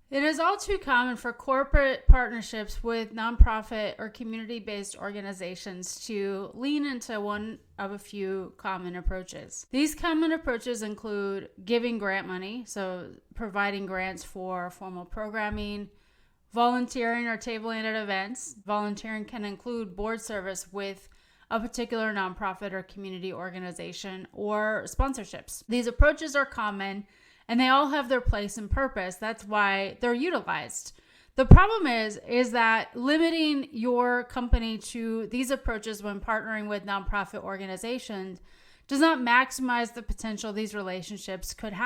It is all too common for corporate partnerships with nonprofit or community-based organizations to lean into one of a few common approaches. These common approaches include giving grant money, so providing grants for formal programming, volunteering or tabling at events. Volunteering can include board service with a particular nonprofit or community organization, or sponsorships. These approaches are common and they all have their place and purpose. That's why they're utilized. The problem is that limiting your company to these approaches when partnering with nonprofit organizations does not maximize the potential these relationships could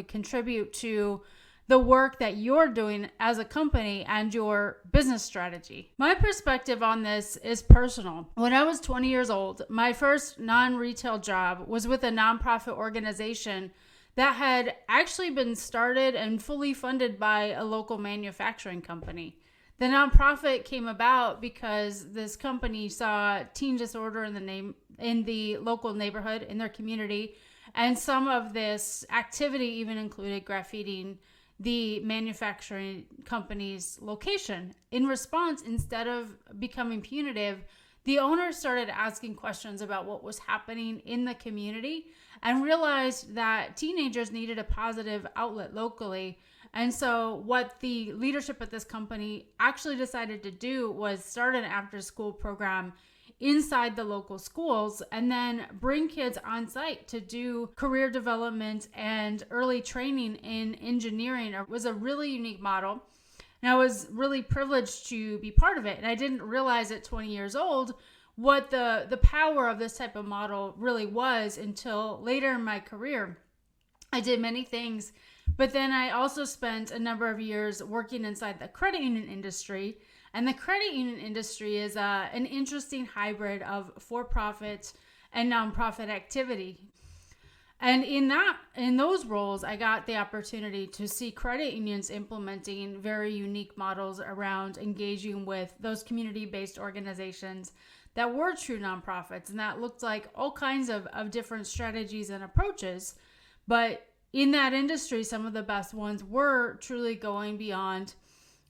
contribute to the work that you're doing as a company and your business strategy. My perspective on this is personal. When I was 20 years old, my first non-retail job was with a nonprofit organization that had actually been started and fully funded by a local manufacturing company. The nonprofit came about because this company saw teen disorder in the local neighborhood, in their community, and some of this activity even included graffitiing the manufacturing company's location. In response, instead of becoming punitive, the owner started asking questions about what was happening in the community and realized that teenagers needed a positive outlet locally. And so what the leadership at this company actually decided to do was start an after-school program inside the local schools and then bring kids on site to do career development and early training in engineering. It was a really unique model. And I was really privileged to be part of it. And I didn't realize at 20 years old what the power of this type of model really was until later in my career. I did many things, but then I also spent a number of years working inside the credit union industry. And the credit union industry is an interesting hybrid of for-profit and nonprofit activity. And in those roles, I got the opportunity to see credit unions implementing very unique models around engaging with those community-based organizations that were true nonprofits. And that looked like all kinds of different strategies and approaches. But in that industry, some of the best ones were truly going beyond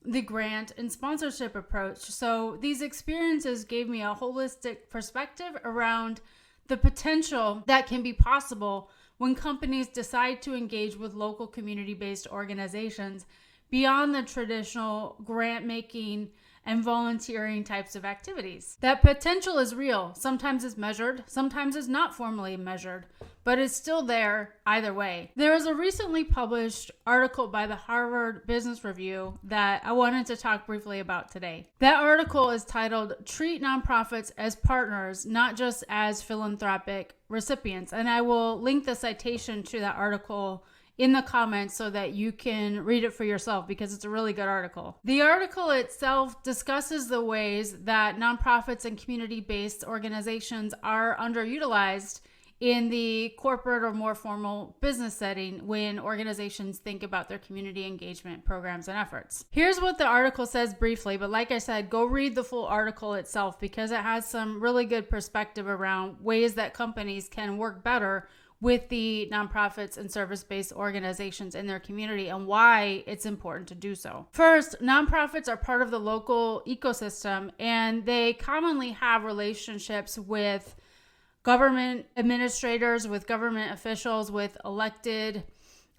the grant and sponsorship approach. So these experiences gave me a holistic perspective around the potential that can be possible when companies decide to engage with local community-based organizations beyond the traditional grant-making and volunteering types of activities. That potential is real. Sometimes it's measured, sometimes it's not formally measured, but it's still there either way. There was a recently published article by the Harvard Business Review that I wanted to talk briefly about today. That article is titled "Treat Nonprofits as Partners, Not Just as Philanthropic Recipients." And I will link the citation to that article in the comments so that you can read it for yourself, because it's a really good article. The article itself discusses the ways that nonprofits and community-based organizations are underutilized in the corporate or more formal business setting when organizations think about their community engagement programs and efforts. Here's what the article says briefly, but like I said, go read the full article itself because it has some really good perspective around ways that companies can work better with the nonprofits and service-based organizations in their community and why it's important to do so. First, nonprofits are part of the local ecosystem, and they commonly have relationships with government administrators, with government officials, with elected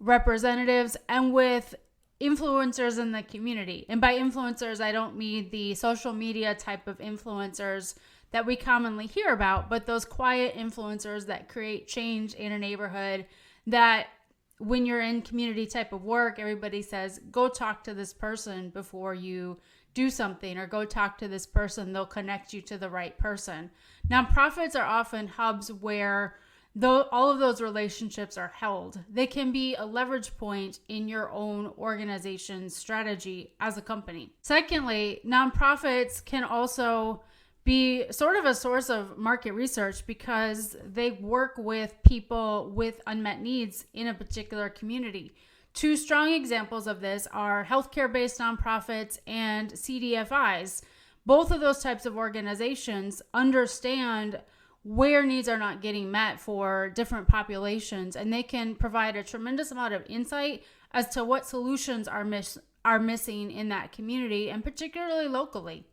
representatives, and with influencers in the community. And by influencers, I don't mean the social media type of influencers that we commonly hear about, but those quiet influencers that create change in a neighborhood, that when you're in community type of work, everybody says, go talk to this person before you do something, or go talk to this person, they'll connect you to the right person. Nonprofits are often hubs where all of those relationships are held. They can be a leverage point in your own organization's strategy as a company. Secondly, nonprofits can also be sort of a source of market research because they work with people with unmet needs in a particular community. Two strong examples of this are healthcare-based nonprofits and CDFIs. Both of those types of organizations understand where needs are not getting met for different populations, and they can provide a tremendous amount of insight as to what solutions are are missing in that community, and particularly locally.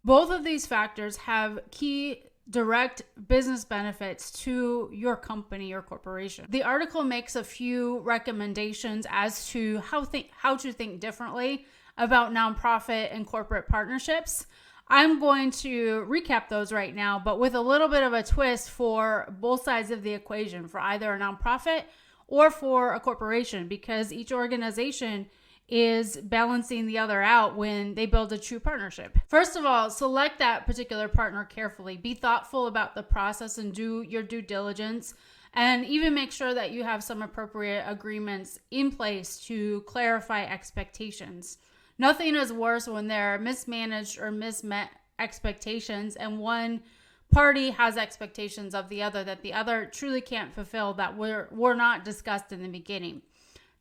Both of these factors have key direct business benefits to your company or corporation. The article makes a few recommendations as to how to think differently about nonprofit and corporate partnerships. I'm going to recap those right now, but with a little bit of a twist for both sides of the equation, for either a nonprofit or for a corporation, because each organization is balancing the other out when they build a true partnership. First of all, select that particular partner carefully. Be thoughtful about the process and do your due diligence, and even make sure that you have some appropriate agreements in place to clarify expectations. Nothing is worse when there are mismanaged or mismet expectations and one party has expectations of the other that the other truly can't fulfill, that were not discussed in the beginning.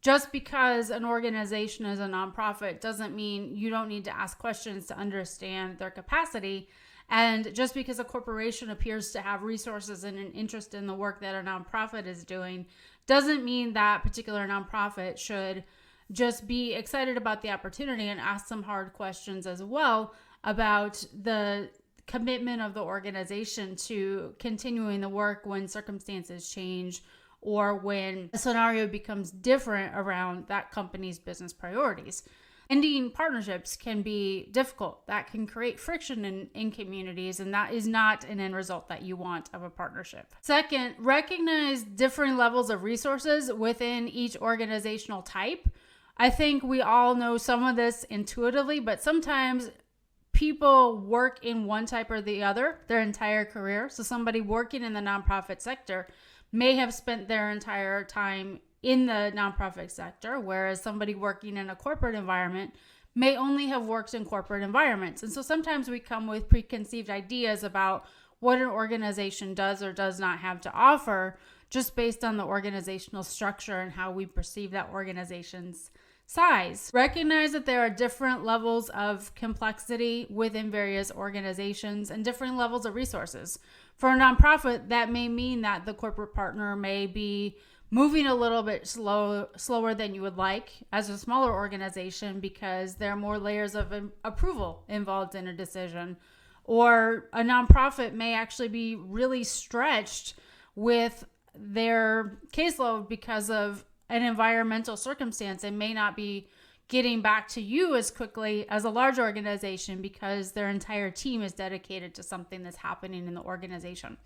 Just because an organization is a nonprofit doesn't mean you don't need to ask questions to understand their capacity. And just because a corporation appears to have resources and an interest in the work that a nonprofit is doing doesn't mean that particular nonprofit should just be excited about the opportunity and ask some hard questions as well about the commitment of the organization to continuing the work when circumstances change or when a scenario becomes different around that company's business priorities. Ending partnerships can be difficult. That can create friction in communities, and that is not an end result that you want of a partnership. Second, recognize different levels of resources within each organizational type. I think we all know some of this intuitively, but sometimes people work in one type or the other their entire career. So somebody working in the nonprofit sector may have spent their entire time in the nonprofit sector, whereas somebody working in a corporate environment may only have worked in corporate environments. And so sometimes we come with preconceived ideas about what an organization does or does not have to offer just based on the organizational structure and how we perceive that organization's size. Recognize that there are different levels of complexity within various organizations and different levels of resources. For a nonprofit, that may mean that the corporate partner may be moving a little bit slower than you would like as a smaller organization because there are more layers of approval involved in a decision. Or a nonprofit may actually be really stretched with their caseload because of an environmental circumstance and may not be getting back to you as quickly as a large organization because their entire team is dedicated to something that's happening in the organization.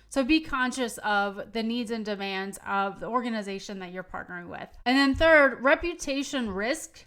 So be conscious of the needs and demands of the organization that you're partnering with. And then third, reputation risk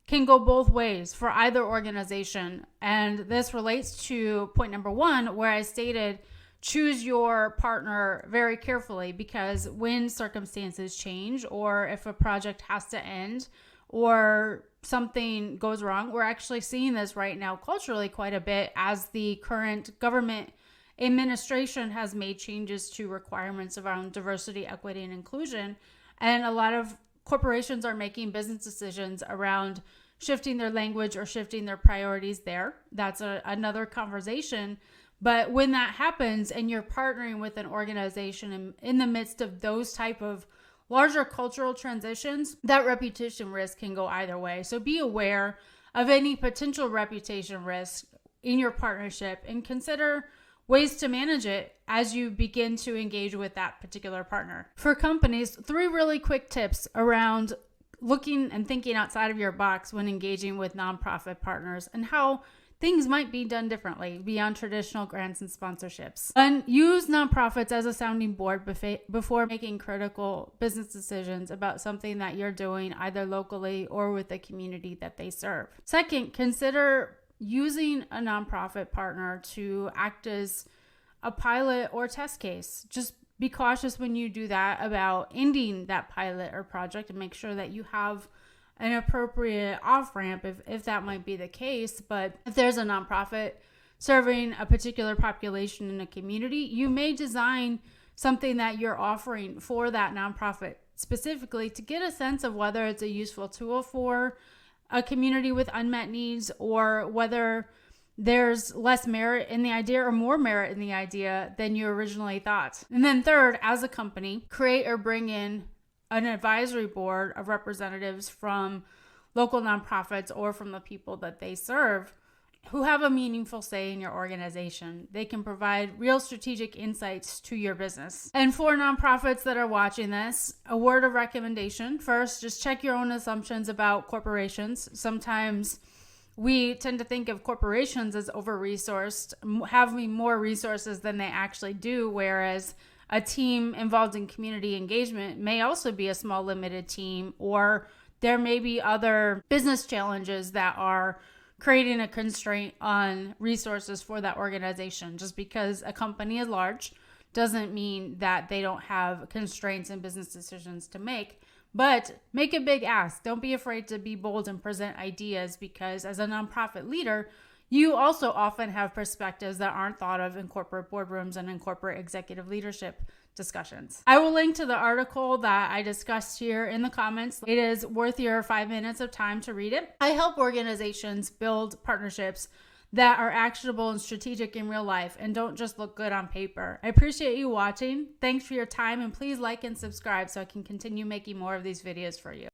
can go both ways for either organization. And this relates to point number one, where I stated, choose your partner very carefully, because when circumstances change or if a project has to end or something goes wrong, we're actually seeing this right now culturally quite a bit as the current government administration has made changes to requirements around diversity, equity, and inclusion. And a lot of corporations are making business decisions around shifting their language or shifting their priorities there. That's another conversation. But when that happens and you're partnering with an organization in the midst of those type of larger cultural transitions, that reputation risk can go either way. So be aware of any potential reputation risk in your partnership and consider ways to manage it as you begin to engage with that particular partner. For companies, 3 really quick tips around looking and thinking outside of your box when engaging with nonprofit partners and how things might be done differently beyond traditional grants and sponsorships. And use nonprofits as a sounding board before making critical business decisions about something that you're doing either locally or with the community that they serve. Second, consider using a nonprofit partner to act as a pilot or test case. Just be cautious when you do that about ending that pilot or project and make sure that you have an appropriate off-ramp if that might be the case. But if there's a nonprofit serving a particular population in a community, you may design something that you're offering for that nonprofit specifically to get a sense of whether it's a useful tool for a community with unmet needs or whether there's less merit in the idea or more merit in the idea than you originally thought. And then third, as a company, create or bring in an advisory board of representatives from local nonprofits or from the people that they serve who have a meaningful say in your organization. They can provide real strategic insights to your business. And for nonprofits that are watching this, a word of recommendation. First, just check your own assumptions about corporations. Sometimes we tend to think of corporations as over-resourced, having more resources than they actually do, whereas a team involved in community engagement may also be a small, limited team, or there may be other business challenges that are creating a constraint on resources for that organization. Just because a company is large doesn't mean that they don't have constraints and business decisions to make. But make a big ask. Don't be afraid to be bold and present ideas, because as a nonprofit leader, you also often have perspectives that aren't thought of in corporate boardrooms and in corporate executive leadership discussions. I will link to the article that I discussed here in the comments. It is worth your 5 minutes of time to read it. I help organizations build partnerships that are actionable and strategic in real life and don't just look good on paper. I appreciate you watching. Thanks for your time, and please like and subscribe so I can continue making more of these videos for you.